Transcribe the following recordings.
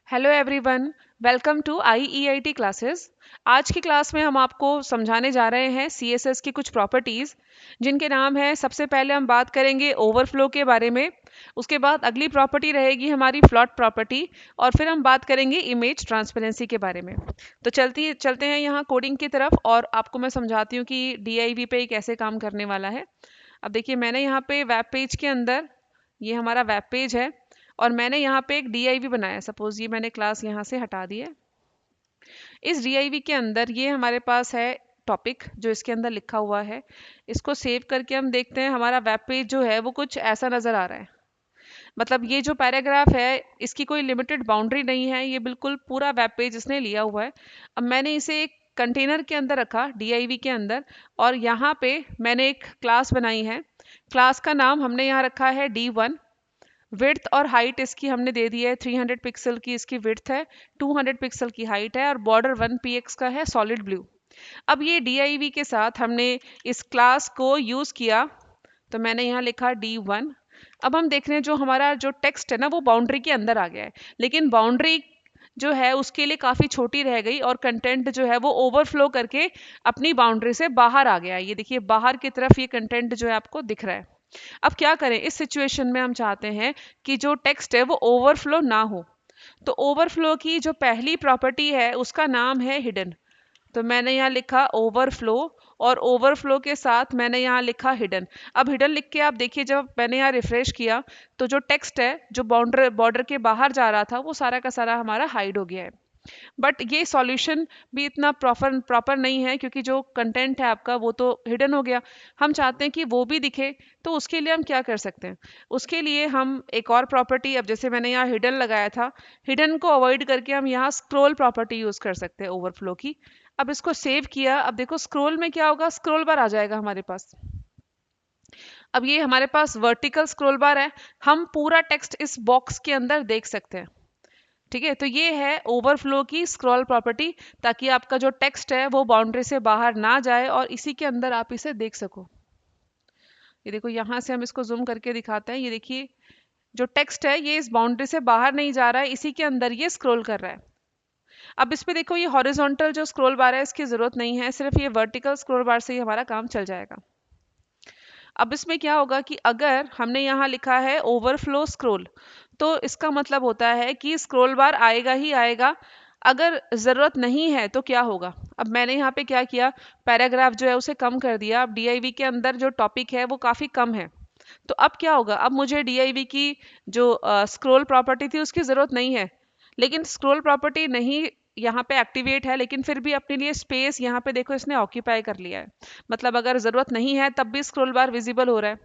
Hello everyone, welcome to IEIT classes. आज की class में हम आपको समझाने जा रहे हैं CSS की कुछ प्रॉपर्टीज़, जिनके नाम है। सबसे पहले हम बात करेंगे ओवरफ्लो के बारे में। उसके बाद अगली प्रॉपर्टी रहेगी हमारी फ्लॉट प्रॉपर्टी। और फिर हम बात करेंगे इमेज ट्रांसपेरेंसी के बारे में। तो चलते हैं यहाँ कोडिंग की तरफ, और आपको मैं समझाती हूँ कि DIV पे कैसे काम करने वाला है। अब देखिए, मैंने यहाँ पे वेब पेज के अंदर, ये हमारा वेब पेज है, और मैंने यहाँ पे एक DIV बनाया। सपोज ये मैंने क्लास यहाँ से हटा दी है। इस DIV के अंदर ये हमारे पास है टॉपिक, जो इसके अंदर लिखा हुआ है। इसको सेव करके हम देखते हैं, हमारा वेब पेज जो है वो कुछ ऐसा नज़र आ रहा है। मतलब ये जो पैराग्राफ है, इसकी कोई लिमिटेड बाउंड्री नहीं है, ये बिल्कुल पूरा वेब पेज इसने लिया हुआ है। अब मैंने इसे एक कंटेनर के अंदर रखा, DIV के अंदर, और यहाँ पे मैंने एक क्लास बनाई है। क्लास का नाम हमने यहाँ रखा है D1। विड्थ और हाइट इसकी हमने दे दी है, 300 पिक्सल की इसकी विड्थ है, 200 पिक्सल की हाइट है, और बॉर्डर 1px का है, सॉलिड ब्लू। अब ये DIV के साथ हमने इस क्लास को यूज़ किया, तो मैंने यहाँ लिखा D1। अब हम देख रहे हैं जो हमारा जो टेक्स्ट है ना, वो बाउंड्री के अंदर आ गया है, लेकिन बाउंड्री जो है उसके लिए काफ़ी छोटी रह गई, और कंटेंट जो है वो ओवरफ्लो करके अपनी बाउंड्री से बाहर आ गया। ये देखिए, बाहर की तरफ ये कंटेंट जो है आपको दिख रहा है। अब क्या करें इस सिचुएशन में? हम चाहते हैं कि जो टेक्स्ट है वो ओवरफ्लो ना हो। तो ओवरफ्लो की जो पहली प्रॉपर्टी है उसका नाम है हिडन। तो मैंने यहाँ लिखा ओवरफ्लो, और ओवरफ्लो के साथ मैंने यहाँ लिखा हिडन। अब हिडन लिख के आप देखिए, जब मैंने यहाँ रिफ्रेश किया तो जो टेक्स्ट है जो बॉर्डर बॉर्डर के बाहर जा रहा था, वो सारा का सारा हमारा हाइड हो गया है। बट ये सॉल्यूशन भी इतना प्रॉपर प्रॉपर नहीं है, क्योंकि जो कंटेंट है आपका वो तो हिडन हो गया। हम चाहते हैं कि वो भी दिखे, तो उसके लिए हम क्या कर सकते हैं? उसके लिए हम एक और प्रॉपर्टी, अब जैसे मैंने यहाँ हिडन लगाया था, हिडन को अवॉइड करके हम यहाँ स्क्रोल प्रॉपर्टी यूज़ कर सकते हैं ओवरफ्लो की। अब इसको सेव किया, अब देखो स्क्रोल में क्या होगा, स्क्रोल बार आ जाएगा हमारे पास। अब ये हमारे पास वर्टिकल स्क्रोल बार है, हम पूरा टेक्स्ट इस बॉक्स के अंदर देख सकते हैं। ठीक है, तो ये है ओवरफ्लो की स्क्रॉल प्रॉपर्टी, ताकि आपका जो टेक्स्ट है वो बाउंड्री से बाहर ना जाए और इसी के अंदर आप इसे देख सको। ये देखो, यहाँ से हम इसको जूम करके दिखाते हैं। ये देखिए, जो टेक्स्ट है ये इस बाउंड्री से बाहर नहीं जा रहा है, इसी के अंदर ये स्क्रॉल कर रहा है। अब इस पे देखो, ये हॉरिजॉन्टल जो स्क्रॉल बार है इसकी जरूरत नहीं है, सिर्फ ये वर्टिकल स्क्रॉल बार से ही हमारा काम चल जाएगा। अब इसमें क्या होगा कि अगर हमने यहाँ लिखा है ओवरफ्लो स्क्रॉल, तो इसका मतलब होता है कि स्क्रॉल बार आएगा ही आएगा। अगर ज़रूरत नहीं है तो क्या होगा? अब मैंने यहाँ पे क्या किया, पैराग्राफ जो है उसे कम कर दिया। अब DIV के अंदर जो टॉपिक है वो काफ़ी कम है। तो अब क्या होगा, अब मुझे DIV की जो स्क्रॉल प्रॉपर्टी थी उसकी ज़रूरत नहीं है। लेकिन स्क्रॉल प्रॉपर्टी नहीं यहाँ पे एक्टिवेट है, लेकिन फिर भी अपने लिए स्पेस यहाँ पे देखो इसने ऑक्यूपाई कर लिया है। मतलब अगर ज़रूरत नहीं है तब भी स्क्रॉल बार विजिबल हो रहा है।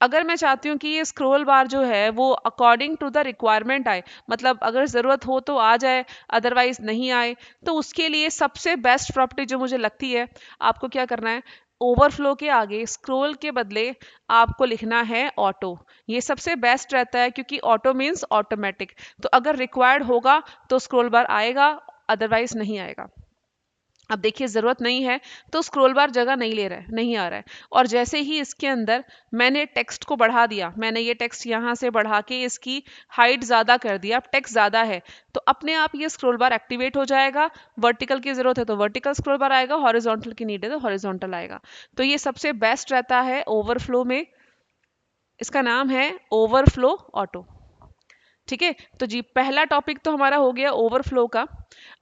अगर मैं चाहती हूँ कि ये स्क्रॉल बार जो है वो अकॉर्डिंग टू द रिक्वायरमेंट आए, मतलब अगर ज़रूरत हो तो आ जाए, अदरवाइज नहीं आए, तो उसके लिए सबसे बेस्ट प्रॉपर्टी जो मुझे लगती है, आपको क्या करना है, ओवरफ्लो के आगे स्क्रॉल के बदले आपको लिखना है ऑटो। ये सबसे बेस्ट रहता है, क्योंकि ऑटो मीन्स ऑटोमेटिक। तो अगर रिक्वायर्ड होगा तो स्क्रॉल बार आएगा, अदरवाइज नहीं आएगा। अब देखिए, ज़रूरत नहीं है तो स्क्रॉल बार जगह नहीं ले रहा है, नहीं आ रहा है। और जैसे ही इसके अंदर मैंने टेक्स्ट को बढ़ा दिया, मैंने ये टेक्स्ट यहाँ से बढ़ा के इसकी हाइट ज़्यादा कर दिया, अब टेक्स्ट ज़्यादा है, तो अपने आप ये स्क्रॉल बार एक्टिवेट हो जाएगा। वर्टिकल की ज़रूरत है तो वर्टिकल स्क्रॉल बार आएगा, हॉरिजॉन्टल की नीड है तो हॉरिजॉन्टल आएगा। तो ये सबसे बेस्ट रहता है ओवरफ्लो में। इसका नाम है ओवरफ्लो ऑटो। ठीक है, तो जी पहला टॉपिक तो हमारा हो गया ओवरफ्लो का।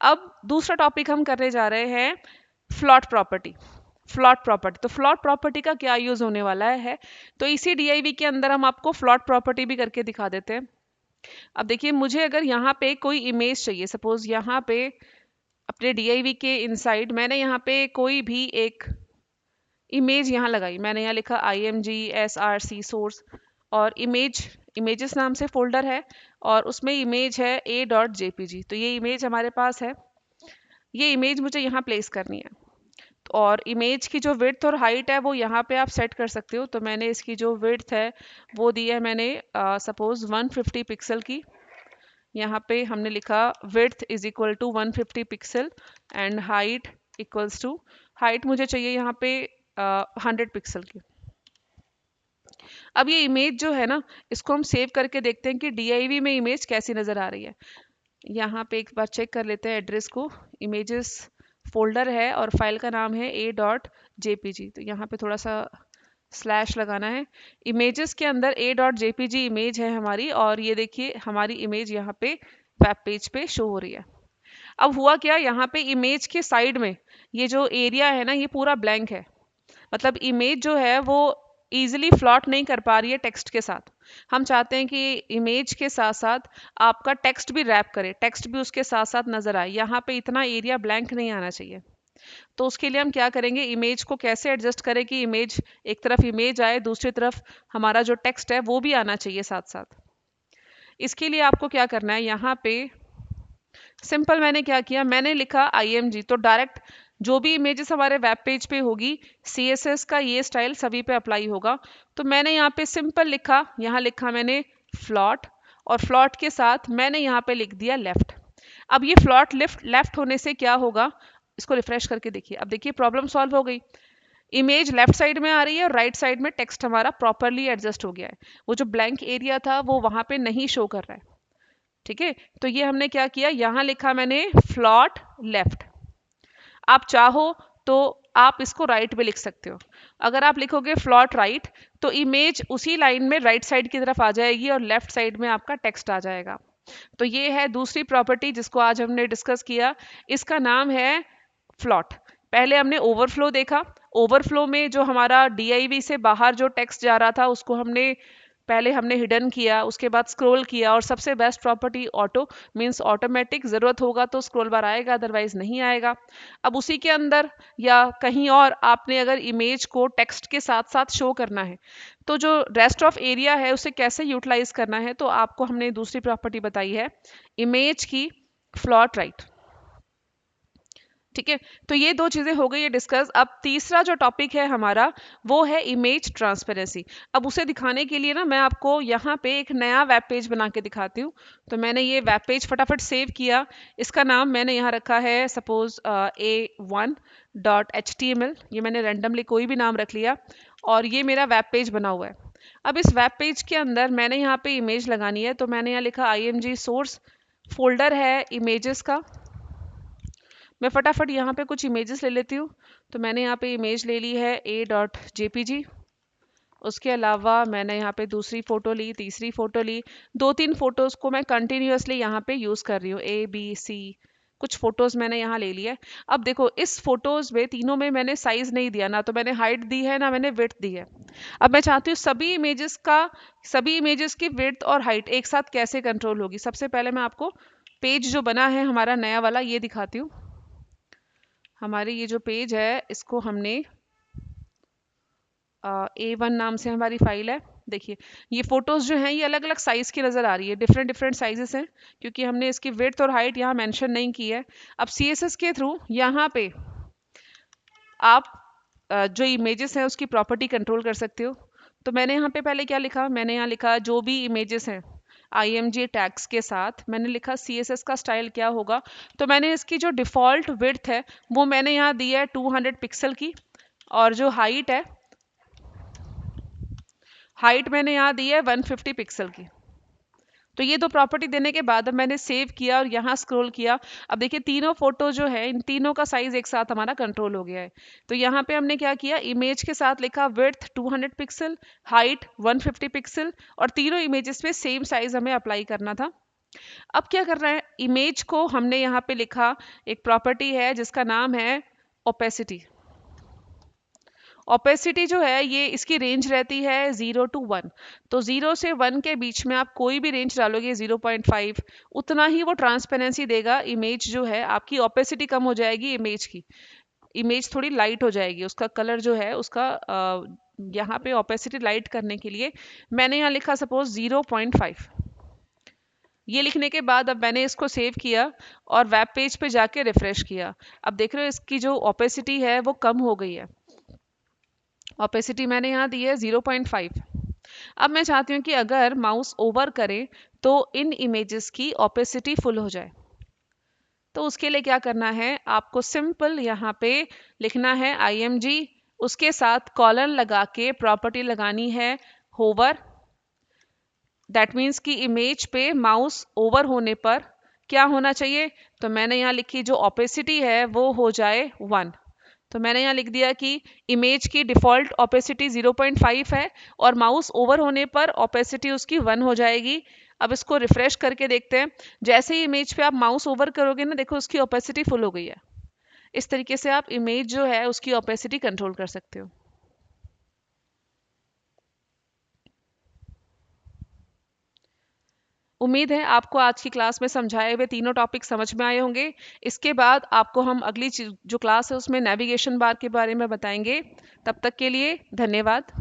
अब दूसरा टॉपिक हम करने जा रहे हैं फ्लॉट प्रॉपर्टी। फ्लॉट प्रॉपर्टी, तो फ्लॉट प्रॉपर्टी का क्या यूज होने वाला है? तो इसी DIV के अंदर हम आपको फ्लॉट प्रॉपर्टी भी करके दिखा देते हैं। अब देखिए, मुझे अगर यहाँ पे कोई इमेज चाहिए, सपोज यहाँ पे अपने DIV के इनसाइड मैंने यहाँ पे कोई भी एक इमेज यहाँ लगाई, मैंने यहाँ लिखा IMG SRC सोर्स, और इमेजेस नाम से फोल्डर है, और उसमें इमेज है a.jpg। तो ये इमेज हमारे पास है, ये इमेज मुझे यहाँ प्लेस करनी है। और इमेज की जो विड्थ और हाइट है वो यहाँ पे आप सेट कर सकते हो। तो मैंने इसकी जो विड्थ है वो दी है मैंने सपोज 150 पिक्सल की। यहाँ पे हमने लिखा width is equal to 150 pixel, and height equals to, height मुझे चाहिए यहाँ पे 100 पिक्सल की। अब ये इमेज जो है ना, इसको हम सेव करके देखते हैं कि DIV में इमेज कैसी नज़र आ रही है। यहाँ पे एक बार चेक कर लेते हैं एड्रेस को। इमेजेस फोल्डर है और फाइल का नाम है a.jpg। तो यहाँ पे थोड़ा सा स्लैश लगाना है। इमेजेस के अंदर a.jpg इमेज है हमारी, और ये देखिए हमारी इमेज यहाँ पे वेब पेज पे शो हो रही है। अब हुआ क्या, यहाँ पे इमेज के साइड में ये जो एरिया है ना, ये पूरा ब्लैंक है। मतलब इमेज जो है वो इजीली फ्लॉट नहीं कर पा रही है टेक्स्ट के साथ। हम चाहते हैं कि इमेज के साथ साथ आपका टेक्स्ट भी रैप करे, टेक्स्ट भी उसके साथ साथ नजर आए। यहाँ पे इतना एरिया ब्लैंक नहीं आना चाहिए। तो उसके लिए हम क्या करेंगे, इमेज को कैसे एडजस्ट करें कि इमेज एक तरफ इमेज आए, दूसरी तरफ हमारा जो टेक्स्ट है वो भी आना चाहिए साथ साथ। इसके लिए आपको क्या करना है, यहाँ पे सिंपल मैंने क्या किया, मैंने लिखा img। तो डायरेक्ट जो भी इमेजेस हमारे वेब पेज पे होगी, css का ये स्टाइल सभी पे अप्लाई होगा। तो मैंने यहाँ पे सिंपल लिखा, यहाँ लिखा मैंने फ्लॉट, और फ्लॉट के साथ मैंने यहाँ पे लिख दिया लेफ्ट। अब ये फ्लॉट लेफ्ट होने से क्या होगा, इसको रिफ्रेश करके देखिए। अब देखिए प्रॉब्लम सॉल्व हो गई। इमेज लेफ्ट साइड में आ रही है और राइट साइड में टेक्स्ट हमारा प्रॉपरली एडजस्ट हो गया है। वो जो ब्लैंक एरिया था वो वहां पे नहीं शो कर रहा है। ठीक है, तो ये हमने क्या किया, यहाँ लिखा मैंने फ्लॉट लेफ्ट। आप चाहो तो आप इसको राइट में लिख सकते हो। अगर आप लिखोगे फ्लॉट राइट तो इमेज उसी लाइन में राइट साइड की तरफ आ जाएगी और लेफ्ट साइड में आपका टेक्स्ट आ जाएगा। तो ये है दूसरी प्रॉपर्टी जिसको आज हमने डिस्कस किया। इसका नाम है फ्लॉट। पहले हमने ओवरफ्लो देखा। ओवरफ्लो में जो हमारा DIV से बाहर जो टेक्स्ट जा रहा था उसको पहले हमने हिडन किया, उसके बाद स्क्रॉल किया, और सबसे best property auto means automatic. ज़रूरत होगा तो स्क्रॉल बार आएगा, अदरवाइज नहीं आएगा। अब उसी के अंदर या कहीं और आपने अगर इमेज को टेक्स्ट के साथ साथ शो करना है तो जो रेस्ट ऑफ एरिया है उसे कैसे यूटिलाइज करना है, तो आपको हमने दूसरी प्रॉपर्टी बताई है इमेज की फ्लॉट राइट। ठीक है, तो ये दो चीजें हो गई है डिस्कस। अब तीसरा जो टॉपिक है हमारा वो है इमेज ट्रांसपेरेंसी। अब उसे दिखाने के लिए ना मैं आपको यहाँ पे एक नया वेब पेज बना के दिखाती हूँ। तो मैंने ये वेब पेज फटाफट सेव किया। इसका नाम मैंने यहाँ रखा है सपोज a1.html। ये मैंने रेंडमली कोई भी नाम रख लिया और ये मेरा वेब पेज बना हुआ है। अब इस वेब पेज के अंदर मैंने यहाँ पे इमेज लगानी है, तो मैंने यहाँ लिखा img सोर्स फोल्डर है इमेजेस का। मैं फटाफट यहाँ पे कुछ इमेजेस ले लेती हूँ। तो मैंने यहाँ पे इमेज ले ली है a.jpg। उसके अलावा मैंने यहाँ पे दूसरी फ़ोटो ली, तीसरी फ़ोटो ली, 2-3 फ़ोटोज़ को मैं कंटिन्यूअसली यहाँ पे यूज़ कर रही हूँ। A B C कुछ फ़ोटोज़ मैंने यहाँ ले लिया है। अब देखो इस फ़ोटोज़ में तीनों में मैंने साइज़ नहीं दिया, ना तो मैंने हाइट दी है ना मैंने विड्थ दी है। अब मैं चाहती हूँ सभी इमेजेस की विड्थ और हाइट एक साथ कैसे कंट्रोल होगी। सबसे पहले मैं आपको पेज जो बना है हमारा नया वाला ये दिखाती हूँ। हमारी ये जो पेज है इसको हमने A1 नाम से हमारी फाइल है। देखिए ये फोटोज जो हैं ये अलग अलग साइज की नज़र आ रही है, डिफरेंट डिफरेंट साइजेस हैं क्योंकि हमने इसकी विड्थ और हाइट यहाँ मेंशन नहीं की है। अब CSS के थ्रू यहाँ पे आप जो इमेजेस हैं उसकी प्रॉपर्टी कंट्रोल कर सकते हो। तो मैंने यहाँ पे पहले क्या लिखा, मैंने यहाँ लिखा जो भी इमेजेस हैं img टैग्स के साथ मैंने लिखा CSS का स्टाइल क्या होगा। तो मैंने इसकी जो डिफ़ॉल्ट विड्थ है वो मैंने यहाँ दी है 200 पिक्सल की, और जो हाइट मैंने यहाँ दी है 150 पिक्सल की। तो ये दो प्रॉपर्टी देने के बाद अब मैंने सेव किया और यहाँ स्क्रॉल किया। अब देखिए तीनों फोटो जो है इन तीनों का साइज एक साथ हमारा कंट्रोल हो गया है। तो यहाँ पे हमने क्या किया, इमेज के साथ लिखा विड्थ 200 पिक्सल, हाइट 150 पिक्सल, और तीनों इमेजेस पे सेम साइज हमें अप्लाई करना था। अब क्या करना है, इमेज को हमने यहाँ पे लिखा एक प्रॉपर्टी है जिसका नाम है ओपेसिटी। ओपेसिटी जो है ये इसकी रेंज रहती है 0 to 1। तो 0 से 1 के बीच में आप कोई भी रेंज डालोगे 0.5 उतना ही वो ट्रांसपेरेंसी देगा। इमेज जो है आपकी ओपेसिटी कम हो जाएगी, इमेज थोड़ी लाइट हो जाएगी, उसका कलर जो है उसका यहाँ पे ओपेसिटी लाइट करने के लिए मैंने यहाँ लिखा सपोज 0.5। ये लिखने के बाद अब मैंने इसको सेव किया और वेब पेज पे जाके रिफ्रेश किया। अब देख रहे हो इसकी जो ओपेसिटी है वो कम हो गई है। ओपेसिटी मैंने यहाँ दी है 0.5। अब मैं चाहती हूँ कि अगर माउस ओवर करें तो इन इमेजेस की ओपेसिटी फुल हो जाए। तो उसके लिए क्या करना है, आपको सिंपल यहाँ पे लिखना है img, उसके साथ कॉलन लगा के प्रॉपर्टी लगानी है होवर। दैट मीन्स कि इमेज पे माउस ओवर होने पर क्या होना चाहिए? तो मैंने यहाँ लिखी जो ओपेसिटी है वो हो जाए 1। तो मैंने यहाँ लिख दिया कि इमेज की डिफ़ॉल्ट ओपेसिटी 0.5 है और माउस ओवर होने पर ओपेसिटी उसकी 1 हो जाएगी। अब इसको रिफ्रेश करके देखते हैं। जैसे ही इमेज पे आप माउस ओवर करोगे ना, देखो उसकी ओपेसिटी फुल हो गई है। इस तरीके से आप इमेज जो है उसकी ओपेसिटी कंट्रोल कर सकते हो। उम्मीद है आपको आज की क्लास में समझाए हुए तीनों टॉपिक समझ में आए होंगे। इसके बाद आपको हम अगली जो क्लास है उसमें नेविगेशन बार के बारे में बताएंगे। तब तक के लिए धन्यवाद।